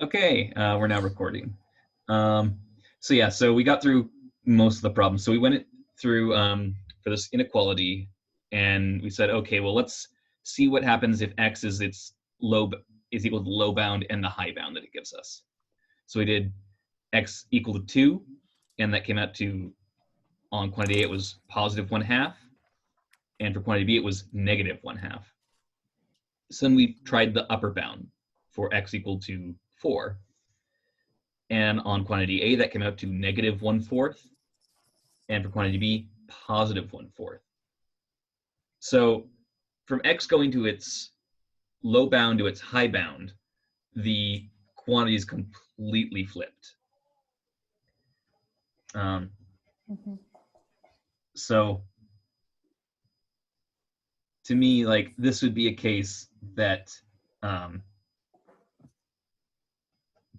Okay, we're now recording. So yeah, so we got through most of the problems. So we went through for this inequality, and we said, okay, well, let's see what happens if x is equal to the low bound and the high bound that it gives us. So we did x equal to 2, and that came out to, on quantity A, it was positive 1/2, and for quantity B, it was negative 1/2. So then we tried the upper bound for x equal to 4. And on quantity A, that came out to negative 1/4. And for quantity B, positive 1/4. So from x going to its low bound to its high bound, the quantity is completely flipped. So to me, like, this would be a case that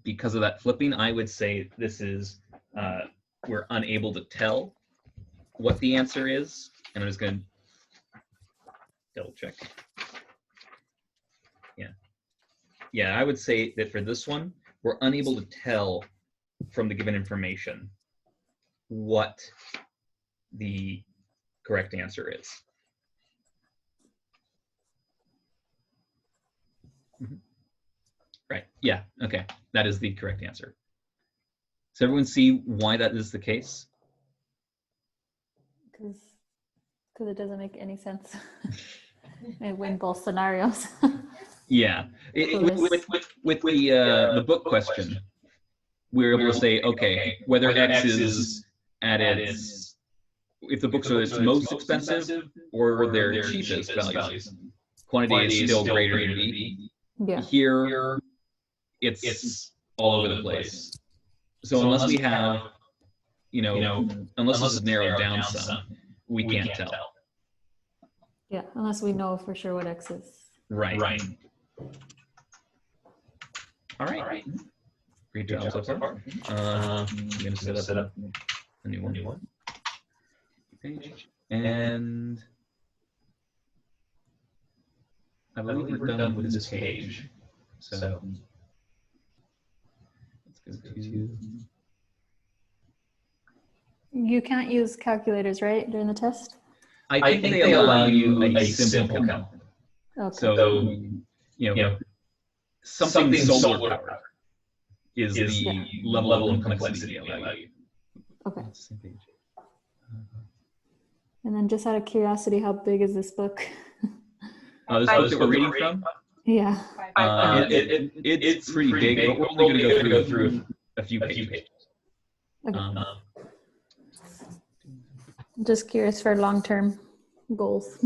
because of that flipping, I would say this is, we're unable to tell what the answer is. And I'm just going to double check. Yeah, I would say that for this one, we're unable to tell from the given information what the correct answer is. Right, yeah, okay, that is the correct answer. Does everyone see why that is the case? Because it doesn't make any sense. It win both scenarios. Yeah, with the book question, we're able to say, okay, whether x is at its, if the books are its most expensive or their cheapest values, quantity is still greater than b. Yeah. Here, it's all over the place. So unless we have, unless this is narrowed down some, we can't tell. Yeah, unless we know for sure what x is. Right. All right. Great job so far. I'm going to set up a new one. Page. And I believe we're done with this page. So let's go to... You can't use calculators, right, during the test? I think they allow you a simple count. Okay. So, something solar power is the level of complexity they allow you. Okay. And then just out of curiosity, how big is this book? This book that we're reading from? Yeah. It's pretty big, but we're only going to go through a few pages. Okay. Just curious for long-term goals.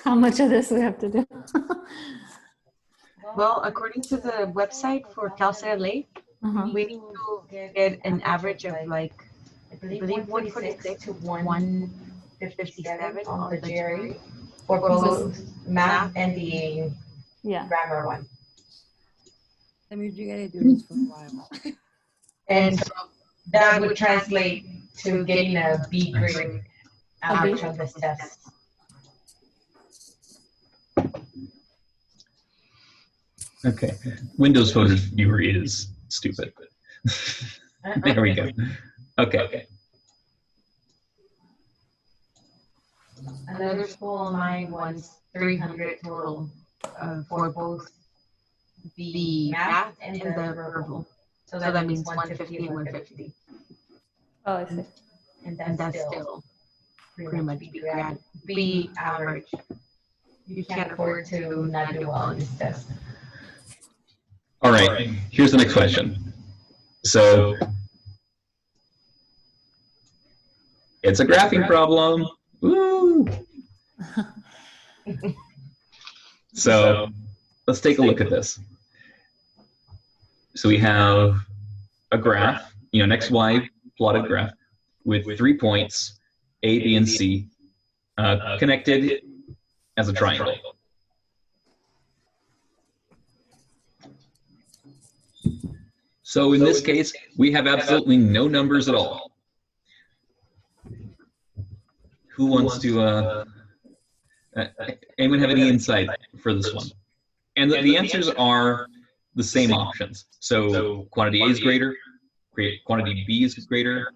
How much of this we have to do? Well, according to the website for Cal State LA, we need to get an average of like, I believe 146 to 157 on the GRE for both math and the grammar one. That means you gotta do this for a while. And so that would translate to getting a B grade average on this test. Okay, Windows Photo Viewer is stupid. There we go. Okay. Another school in mine wants 300 total for both the math and the verbal. So that means 150 and 150. Oh, I see. And that's still pretty much B average. You can't afford to not do well in this test. All right, here's the next question. So it's a graphing problem. Woo! So let's take a look at this. So we have a graph, an XY plotted graph with 3 points, A, B, and C, connected as a triangle. So in this case, we have absolutely no numbers at all. Who wants to, anyone have any insight for this one? And the answers are the same options. So quantity A is greater, quantity B is greater,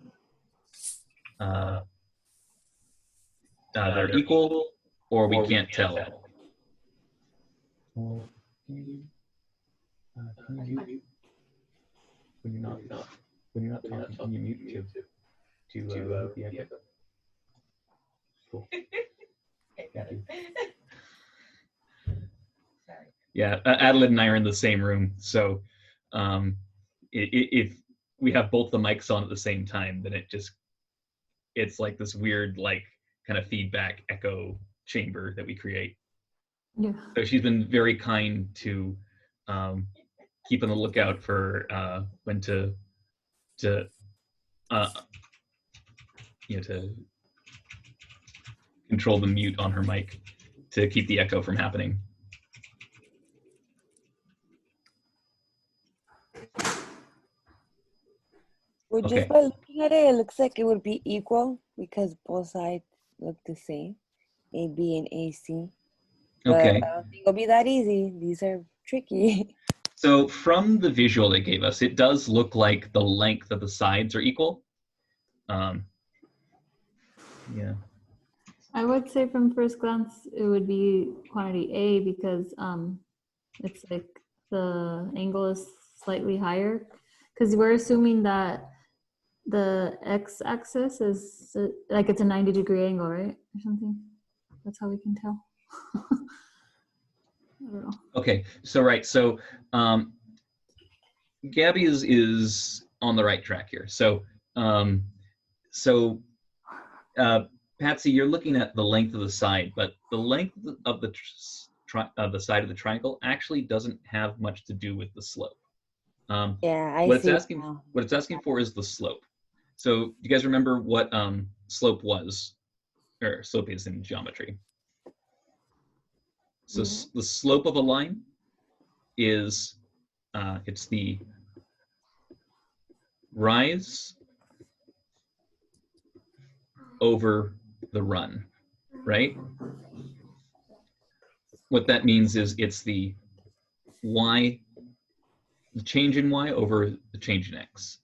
they're equal, or we can't tell. Well, can you mute when you're not talking? Can you mute to the echo? Cool. Thank you. Yeah, Adelaide and I are in the same room, so if we have both the mics on at the same time, then it's like this weird like kind of feedback echo chamber that we create. Yeah. So she's been very kind to keep on the lookout for when to control the mute on her mic to keep the echo from happening. Well, Okay. just by looking at it, it looks like it would be equal because both sides look the same, AB and AC. But Okay. I don't think it'll be that easy. These are tricky. So from the visual they gave us, it does look like the length of the sides are equal. Yeah. I would say from first glance, it would be quantity A because it's like the angle is slightly higher because we're assuming that the x-axis is like it's a 90-degree angle, right? Or something. That's how we can tell. I don't know. Okay, so right, so Gabby is on the right track here. So Patsy, you're looking at the length of the side, but the length of the side of the triangle actually doesn't have much to do with the slope. Yeah, I what see. it's asking for is the slope. So you guys remember what slope was, or slope is in geometry? So the slope of a line is it's the rise over the run, right? What that means is it's the y, the change in y over the change in x.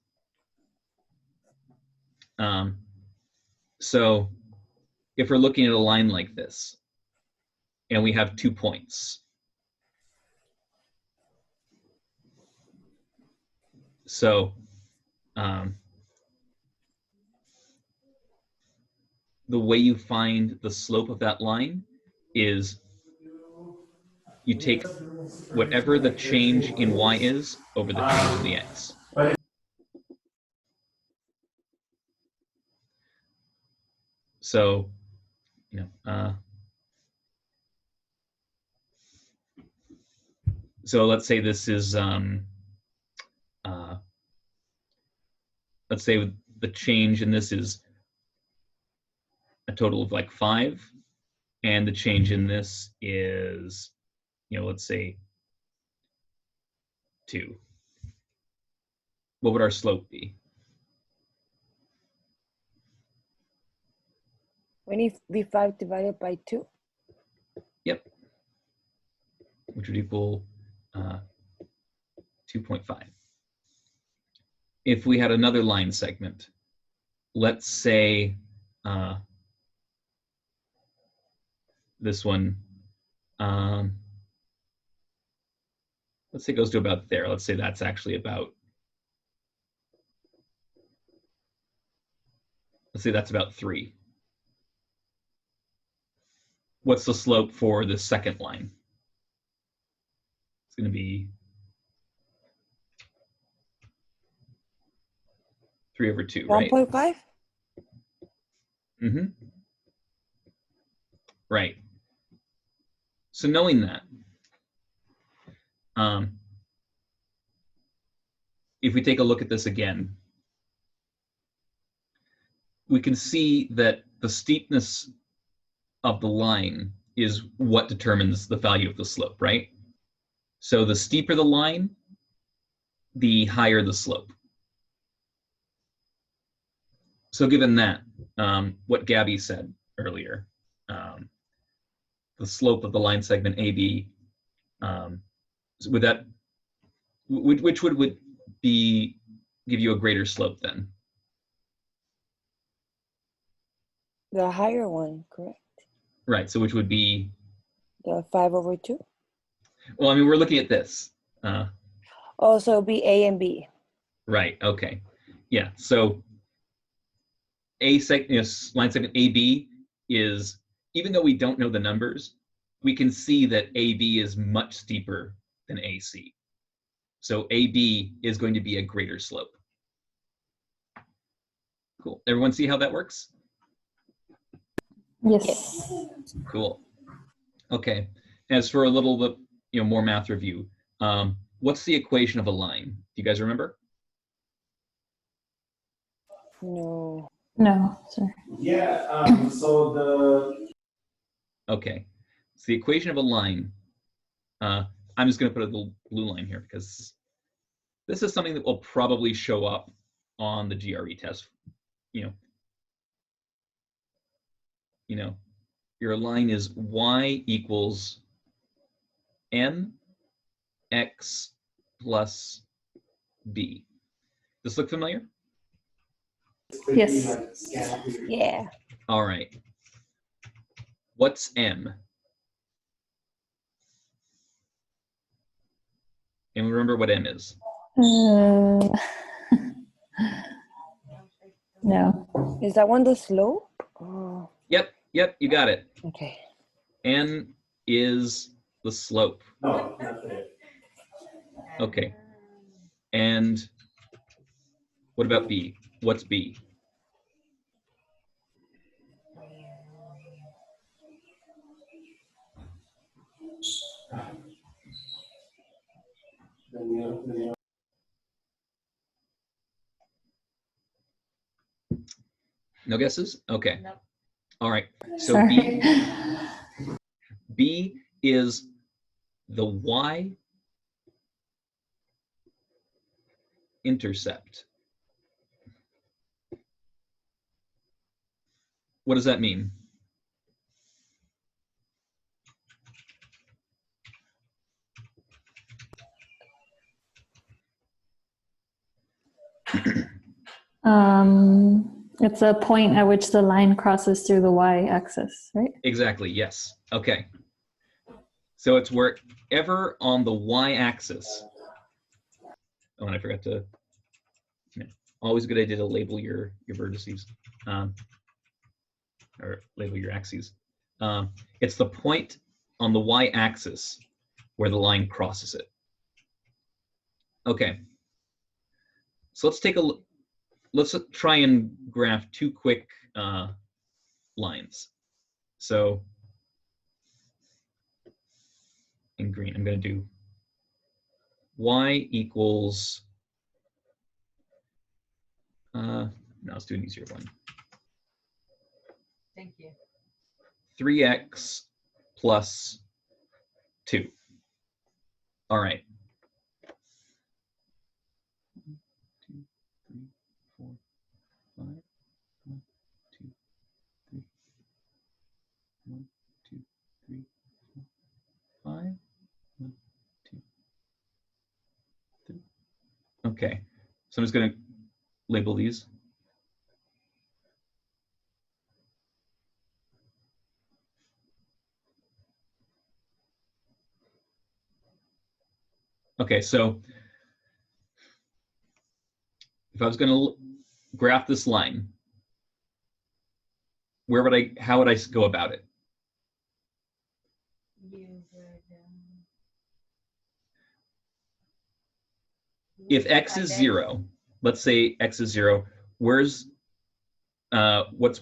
So if we're looking at a line like this, and we have 2 points, so the way you find the slope of that line is you take whatever the change in y is over the change in the x. So, so let's say this is, let's say the change in this is a total of like 5, and the change in this is, let's say 2. What would our slope be? 25 divided by 2. Yep. Which would equal 2.5. If we had another line segment, let's say this one, let's say it goes to about there. Let's say that's actually about, let's say that's about 3. What's the slope for the second line? It's going to be 3 over 2, right? 1.5? Mm-hmm. Right. So knowing that, if we take a look at this again, we can see that the steepness of the line is what determines the value of the slope, right? So the steeper the line, the higher the slope. So given that, what Gabby said earlier, the slope of the line segment AB, would that which would be give you a greater slope then? The higher one, correct? Right. So which would be? The 5/2? Well, I mean, we're looking at this. Oh, so it'll be A and B. Right. Okay. Yeah. So line segment AB is, even though we don't know the numbers, we can see that AB is much steeper than AC. So AB is going to be a greater slope. Cool. Everyone see how that works? Yes. Cool. Okay. As for a little bit, more math review, what's the equation of a line? Do you guys remember? No. No, sorry. Yeah, Okay. So the equation of a line, I'm just going to put a little blue line here because this is something that will probably show up on the GRE test. Your line is y equals mx plus b. Does this look familiar? Yes. Yeah. All right. What's m? And remember what m is. No. Is that one the slope? Oh, Yep, you got it. okay. N is the slope. no, not it. Okay. And what about b? What's b? No guesses? Okay. No. All right. So Sorry. B is the y intercept. What does that mean? It's a point at which the line crosses through the y-axis, right? Exactly, yes. Okay. So it's wherever on the y-axis. Oh, and I forgot to, always a good idea to label your vertices, or label your axes. It's the point on the y-axis where the line crosses it. Okay. So let's try and graph two quick lines. So in green, I'm going to do y equals, no, let's do an easier one. Thank you. 3x plus 2. All right. 1, 2, 3, 4, 5. 1, 2, 3. 1, 2, 3, 4, 5. 1, 2, 3. Okay. So I'm just going to label these. Okay, so if I was going to graph this line, how would I go about it? If x is 0, let's say x is 0, what's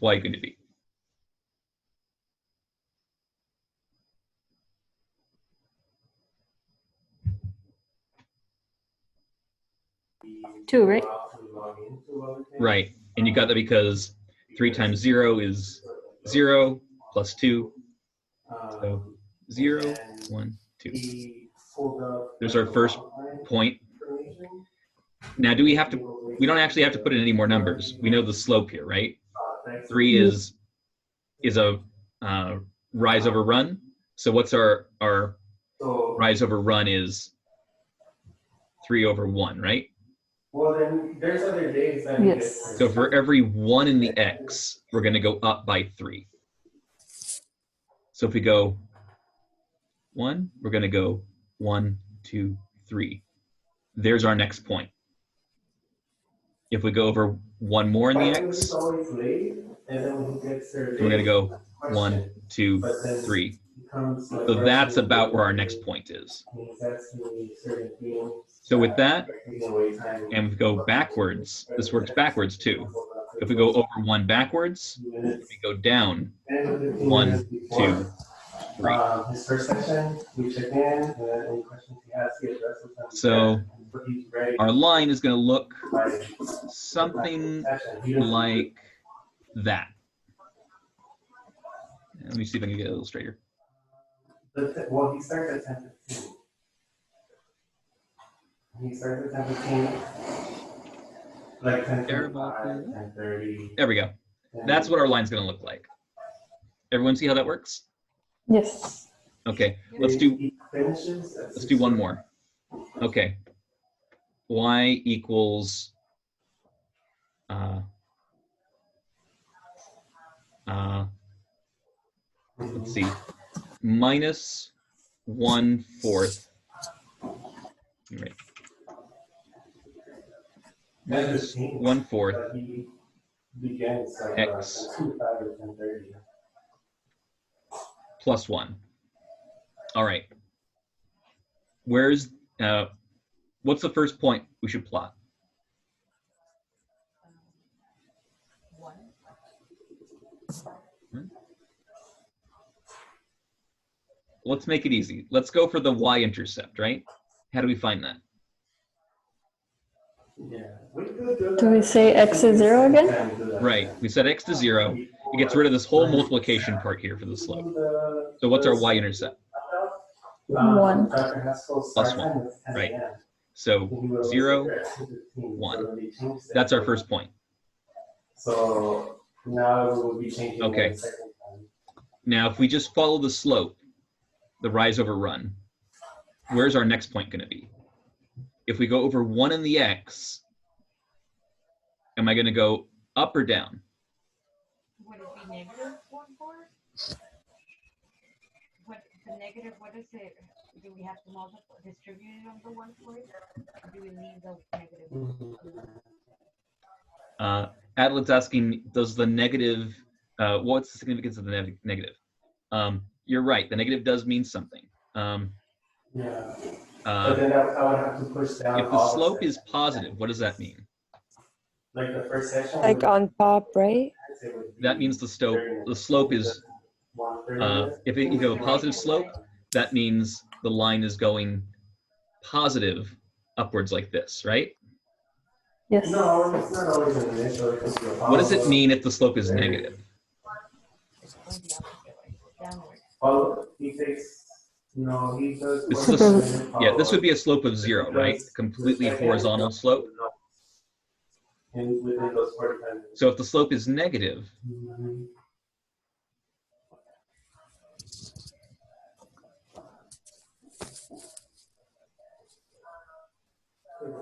y going to be? Two, right? Right, and you got that because 3 times 0 is 0 plus 2. So 0, 1, 2. There's our first point. Now, we don't actually have to put in any more numbers. We know the slope here, right? 3 is a rise over run. So what's our rise over run is 3 over 1, right? Well, then there's other days that Yes. So for every 1 in the x, we're going to go up by 3. So if we go 1, we're going to go 1, 2, 3. There's our next point. If we go over 1 more in the x, always late, and then when he gets there, we're going to go 1, 2, 3. So that's about where our next point is. So with that, and we go backwards, this works backwards too. If we go over 1 backwards, we go down 1, 2, 3. His first session, we check in, and then any questions he has, he addresses them. So our line is going to look something like that. Let me see if I can get it a little straighter. Well, he starts at 10:15. He starts at 10:15, like 10:25, 10:30. There we go. That's what our line's going to look like. Everyone see how that works? Yes. Okay, let's do one more. Okay, y equals let's see, minus 1/4. Right. Minus 1/4 x plus 1. All right. Where's what's the first point we should plot? 1. Let's make it easy. Let's go for the y-intercept, right? How do we find that? Do we say x is 0 again? Right. We set x to 0. It gets rid of this whole multiplication part here for the slope. So what's our y-intercept? 1. Plus 1. Right. So 0, 1. That's our first point. So now we will be changing. Okay. Now, if we just follow the slope, the rise over run, where's our next point going to be? If we go over 1 in the x, am I going to go up or down? Would it be negative 1/4? What the negative? What is it? Do we have to multiply, distribute it on the 1/4? Or do we leave the negative? Adeline's asking, does the negative? What's the significance of the negative? You're right. The negative does mean something. Yeah. But then I would have to push down. If the slope is positive, what does that mean? Like the first section. Like on top, right? That means the slope is. If you have a positive slope, that means the line is going positive upwards like this, right? Yes. No, it's not always an initial. What does it mean if the slope is negative? Well, he takes. No, he does. This would be a slope of 0, right? Completely horizontal slope. Within those 45 minutes. So if the slope is negative,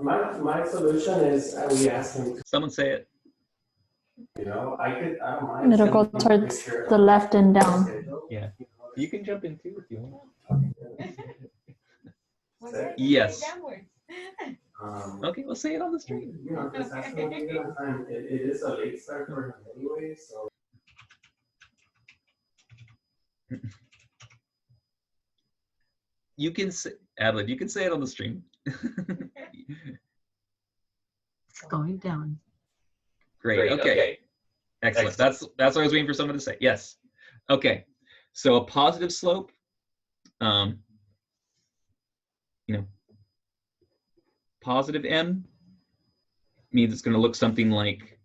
my solution is we ask him. someone say it. I don't mind. It'll go towards the left and down. Yeah. You can jump in too if you want. Yes. Okay, we'll say it on the stream. Because that's what we do. It is a late start for him anyway, so. You can say, Adelaide, you can say it on the stream. It's going down. Great. Okay. Excellent. That's what I was waiting for someone to say. Yes. Okay. So a positive slope, positive m means it's going to look something like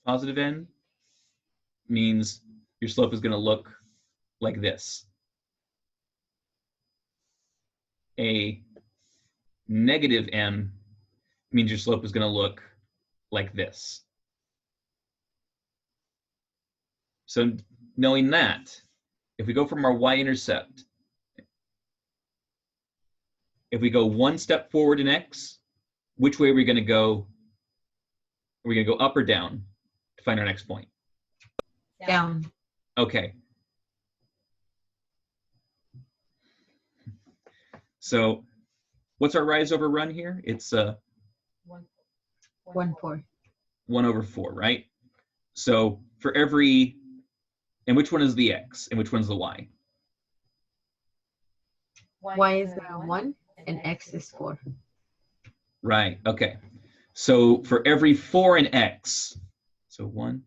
positive n means your slope is going to look like this. A negative m means your slope is going to look like this. So knowing that, if we go from our y-intercept, if we go one step forward in x, which way are we going to go? Are we going to go up or down to find our next point? Down. Okay. So what's our rise over run here? It's 1/4. 1 over 4, right? So for every, and which one is the x and which one's the y? Y is 1 and X is 4. Right, okay. So for every 4 in x, so 1,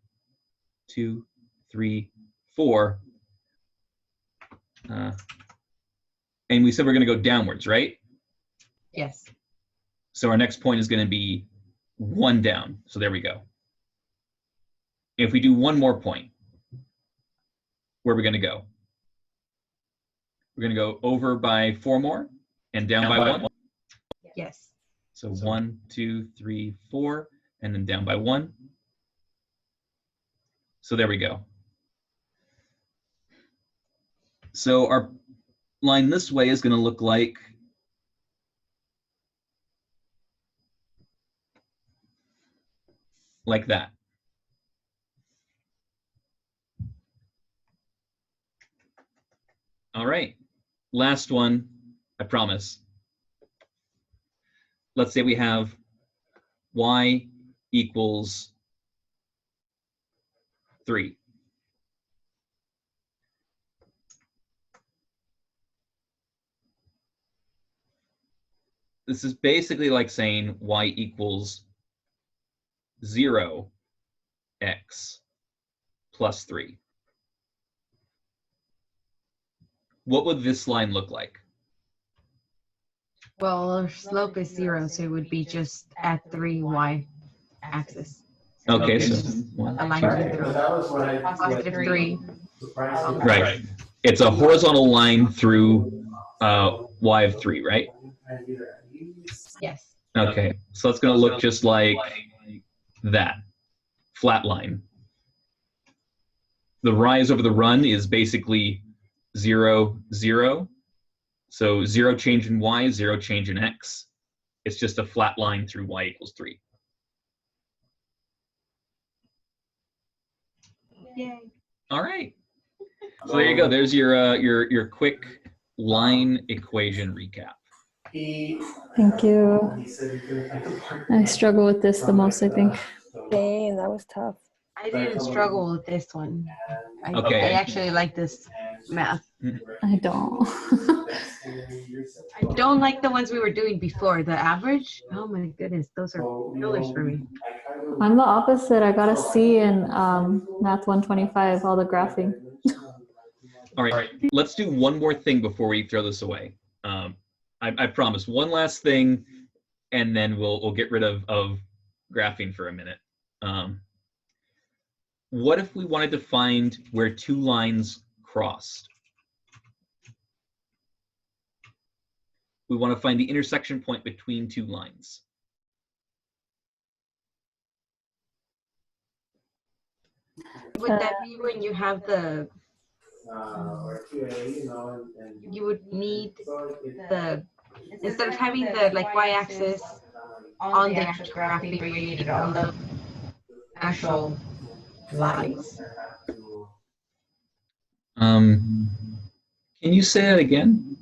2, 3, 4, and we said we're going to go downwards, right? Yes. So our next point is going to be 1 down. So there we go. If we do one more point, where are we going to go? We're going to go over by 4 more and down by 1? Yes. So 1, 2, 3, 4, and then down by 1. So there we go. So our line this way is going to look like that. All right, last one, I promise. Let's say we have y equals 3. This is basically like saying y equals 0x plus 3. What would this line look like? Well, our slope is 0, so it would be just at 3 y axis. Okay, so A line going through. Positive 3. Right. It's a horizontal line through y of 3, right? Yes. Okay, so it's going to look just like that, flat line. The rise over the run is basically 0, 0. So 0 change in y, 0 change in x. It's just a flat line through y equals 3. Yay. All right. So there you go. There's your quick line equation recap. Thank you. I struggle with this the most, I think. Dang, that was tough. I didn't struggle with this one. Okay. I actually like this math. I don't. I don't like the ones we were doing before. The average, oh my goodness, those are killers for me. I'm the opposite. I got a C in Math 125, all the graphing. All right, let's do one more thing before we throw this away. I promise, one last thing, and then we'll get rid of graphing for a minute. What if we wanted to find where 2 lines crossed? We want to find the intersection point between 2 lines. Would that be when you have the, you would need the, instead of having the like y-axis on the actual graphing, where you need it on the actual lines? Can you say that again?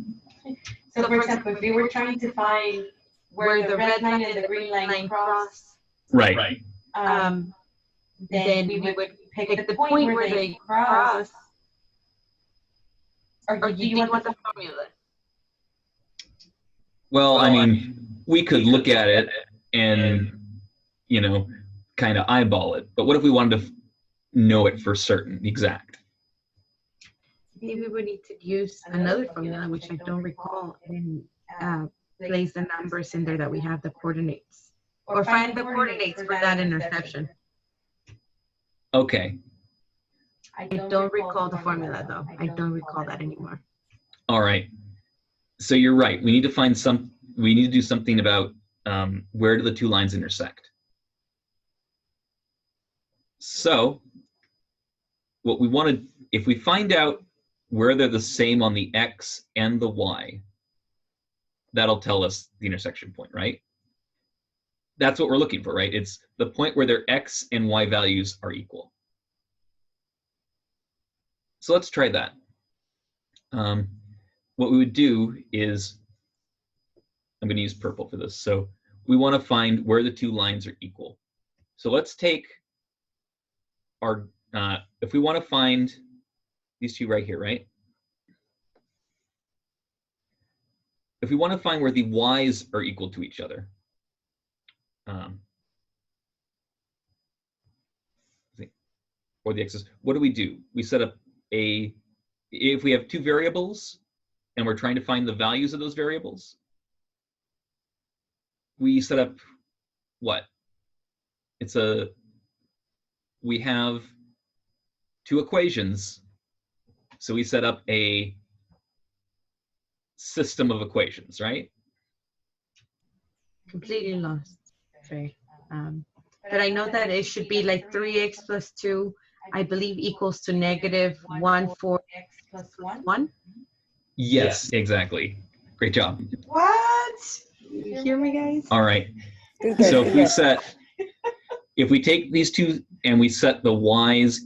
So for example, if we were trying to find where the red line and the green line cross, Right. then we would pick the point where they cross. Or do you want the formula? Well, I mean, we could look at it and, you know, kind of eyeball it. But what if we wanted to know it for certain, exact? Maybe we would need to use another formula, which I don't recall, and place the numbers in there that we have the coordinates. Or find the coordinates for that intersection. Okay. I don't recall the formula, though. I don't recall that anymore. All right. So you're right. We need to find we need to do something about where do the 2 lines intersect. So what we wanted, if we find out where they're the same on the x and the y, that'll tell us the intersection point, right? That's what we're looking for, right? It's the point where their x and y values are equal. So let's try that. What we would do is, I'm going to use purple for this. So we want to find where the two lines are equal. So let's take our, if we want to find these two right here, right? If we want to find where the y's are equal to each other, or the x's, what do? We set up if we have two variables and we're trying to find the values of those variables, we set up what? We have two equations, so we set up a system of equations, right? Completely lost. Sorry. But I know that it should be like 3x plus 2, I believe, equals to negative 1/4x plus 1. Yes, exactly. Great job. What? You hear me, guys? All right. So if we take these two and we set the y's,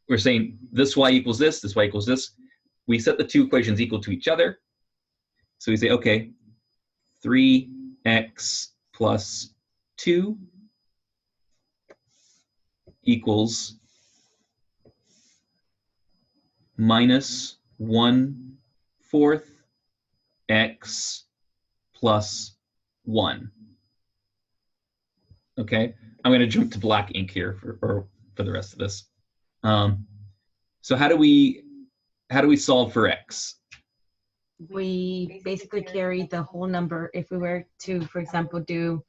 we're saying this y equals this y equals this. We set the two equations equal to each other. So we say, okay, 3x plus 2 equals minus 1/4 x plus 1. Okay, I'm going to jump to black ink here for the rest of this. So how do we solve for x? We basically carry the whole number. If we were to, for example, do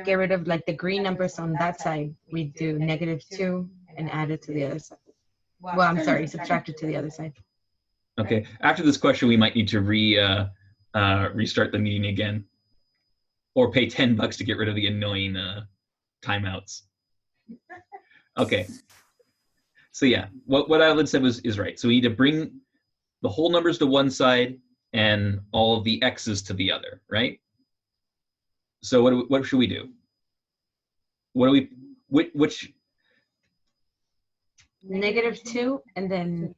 get rid of like the green numbers on that side, we do -2 and add it to the other side. Well, I'm sorry, subtract it to the other side. Okay. After this question, we might need to restart the meeting again, or pay $10 to get rid of the annoying timeouts. Okay. So yeah, what Evelyn said is right. So we need to bring the whole numbers to one side and all of the x's to the other, right? So what should we do? Which -2, and then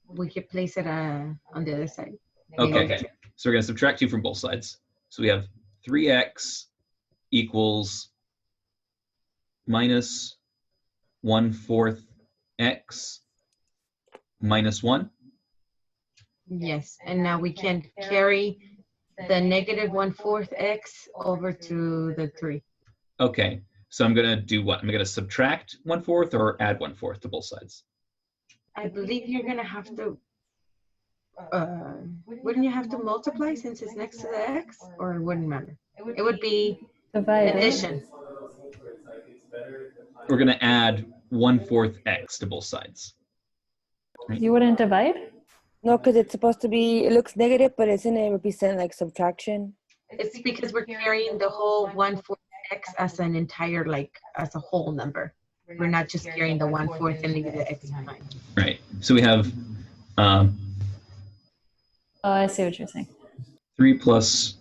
we could place it on the other side. Okay, so we're going to subtract 2 from both sides. So we have 3x equals minus 1/4 x minus 1. Yes, and now we can carry the -1/4 x over to the 3. Okay, so I'm going to do what? I'm going to subtract 1/4 or add 1/4 to both sides? I believe you're going to have to, wouldn't you have to multiply since it's next to the x, or it wouldn't matter? It would be addition. We're going to add 1/4 x to both sides. Right? You wouldn't divide? No, because it's supposed to be, it looks negative, but isn't it represent like subtraction? It's because we're carrying the whole 1/4 x as an entire, like, as a whole number. We're not just carrying the 1/4 and leaving the x behind. Right. So we have oh, I see what you're saying. 3 plus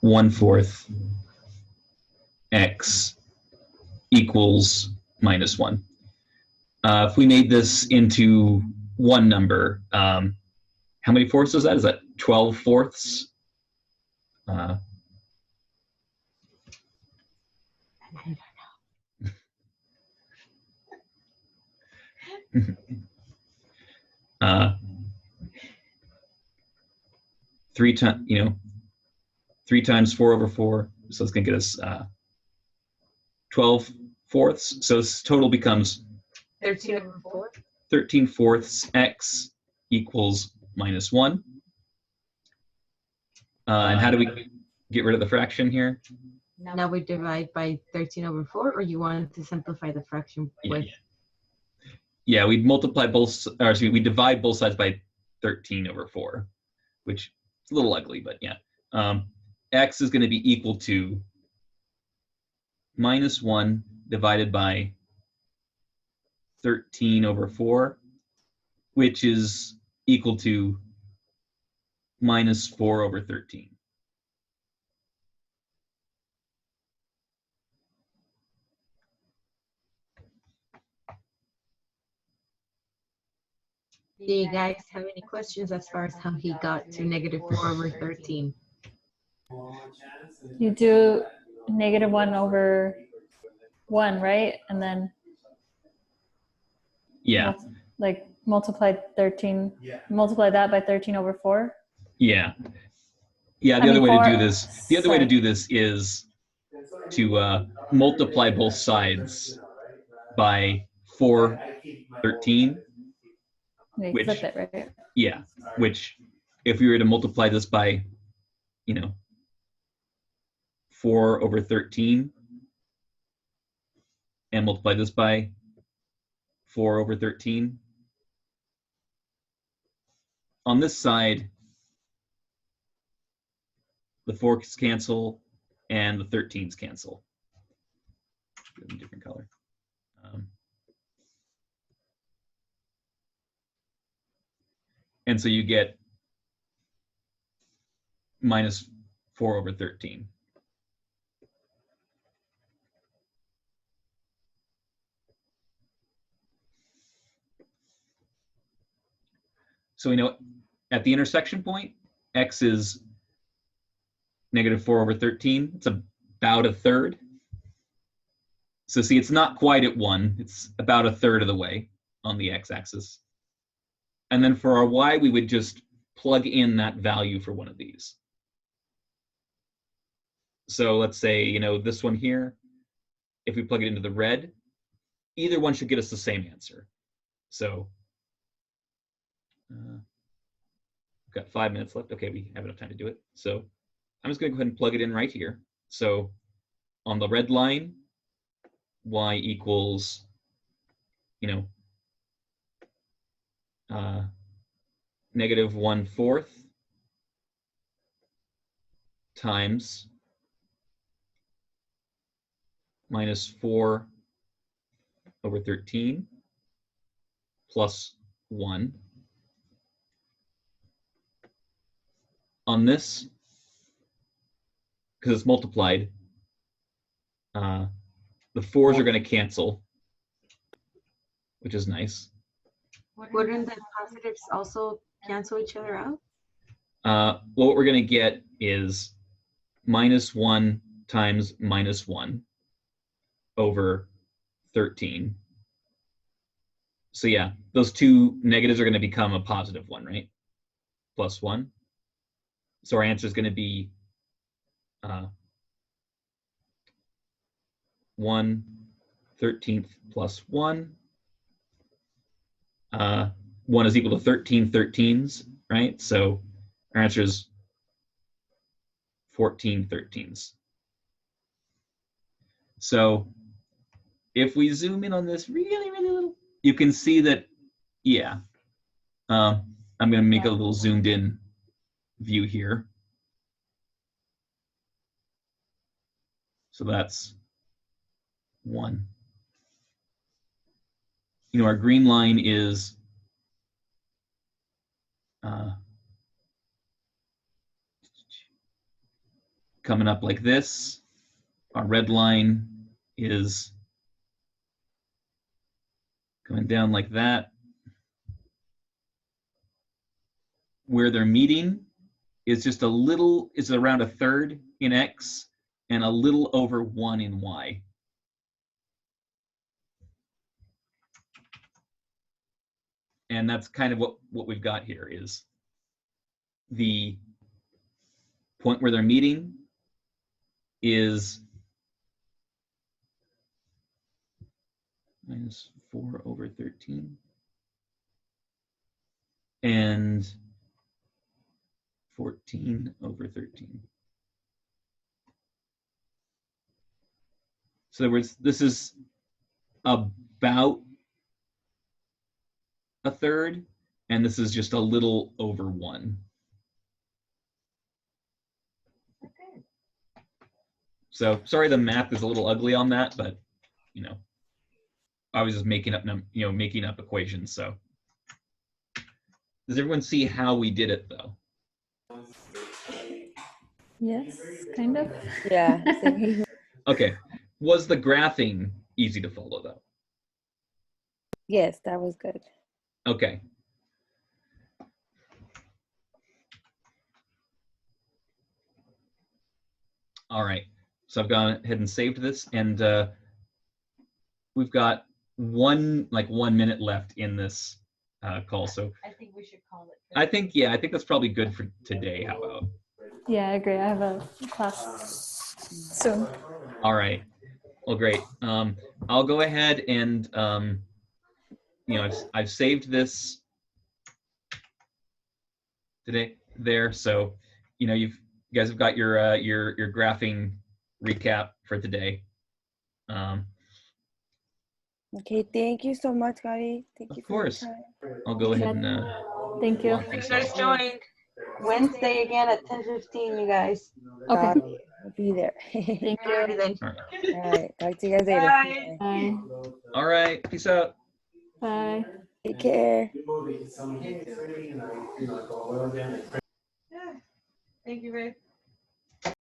1/4 x equals minus 1. If we made this into one number, how many fourths is that? Is that 12 fourths? I don't know. 3 times 4/4, so it's going to get us 12 fourths. So this total becomes 13/4. 13 fourths x equals minus 1. And how do we get rid of the fraction here? Now we divide by 13/4, or you want to simplify the fraction with? Yeah, we'd multiply both, or excuse me, we divide both sides by 13/4, which is a little ugly, but yeah. X is going to be equal to minus 1 divided by 13 over 4, which is equal to minus 4 over 13. Do you guys have any questions as far as how he got to negative 4 over 13? You do negative 1 over 1, right? And then Yeah. like multiply 13, multiply that by 13 over 4. Yeah. Yeah, the other way to do this is to multiply both sides by 413. Which, flip it, right? Yeah, which if we were to multiply this by, 4 over 13 and multiply this by 4 over 13, on this side, the 4's cancel and the 13's cancel. A different color. And so you get minus 4 over 13. So we know at the intersection point, x is negative 4 over 13. It's about a third. So see, it's not quite at 1. It's about a third of the way on the x-axis. And then for our y, we would just plug in that value for one of these. So let's say, this one here, if we plug it into the red, either one should get us the same answer. So we've got 5 minutes left. Okay, we have enough time to do it. So I'm just going to go ahead and plug it in right here. So on the red line, y equals, negative 1/4 times minus 4 over 13 plus 1. On this, because it's multiplied, the 4's are going to cancel, which is nice. Wouldn't the positives also cancel each other out? Well, what we're going to get is minus 1 times minus 1 over 13. So yeah, those two negatives are going to become a positive 1, right? Plus 1. So our answer is going to be 1/13 plus 1. 1 is equal to 13 13s, right? So our answer is 14 13s. So if we zoom in on this really, really little, you can see that, yeah. I'm going to make a little zoomed in view here. So that's 1. Our green line is coming up like this. Our red line is coming down like that. Where they're meeting is just a little, it's around a third in x and a little over 1 in y. And that's kind of what we've got here is the point where they're meeting is minus 4 over 13 and 14 over 13. So in other words, this is about a third, and this is just a little over 1. So sorry the math is a little ugly on that, but I was just making up making up equations. So does everyone see how we did it though? Yes, kind of. Yeah. Same. Okay. Was the graphing easy to follow though? Yes, that was good. Okay. All right. So I've gone ahead and saved this, and we've got 1 minute left in this call. So I think we should call it. I think that's probably good for today. How about? Yeah, I agree. I have a class soon. All right. Well, great. I'll go ahead and I've saved this today there. So you guys have got your graphing recap for today. Okay, thank you so much, Gotti. Thank you Of for your course. time. I'll go ahead and Thank you. You guys joined Wednesday again at 10:15. You guys. Okay. Gotti, I'll be there. Thank Alrighty you. then. All right. All right, talk to you guys later. Bye. Bye. All right. Peace out. Bye. Take care. Yeah. Thank you, babe.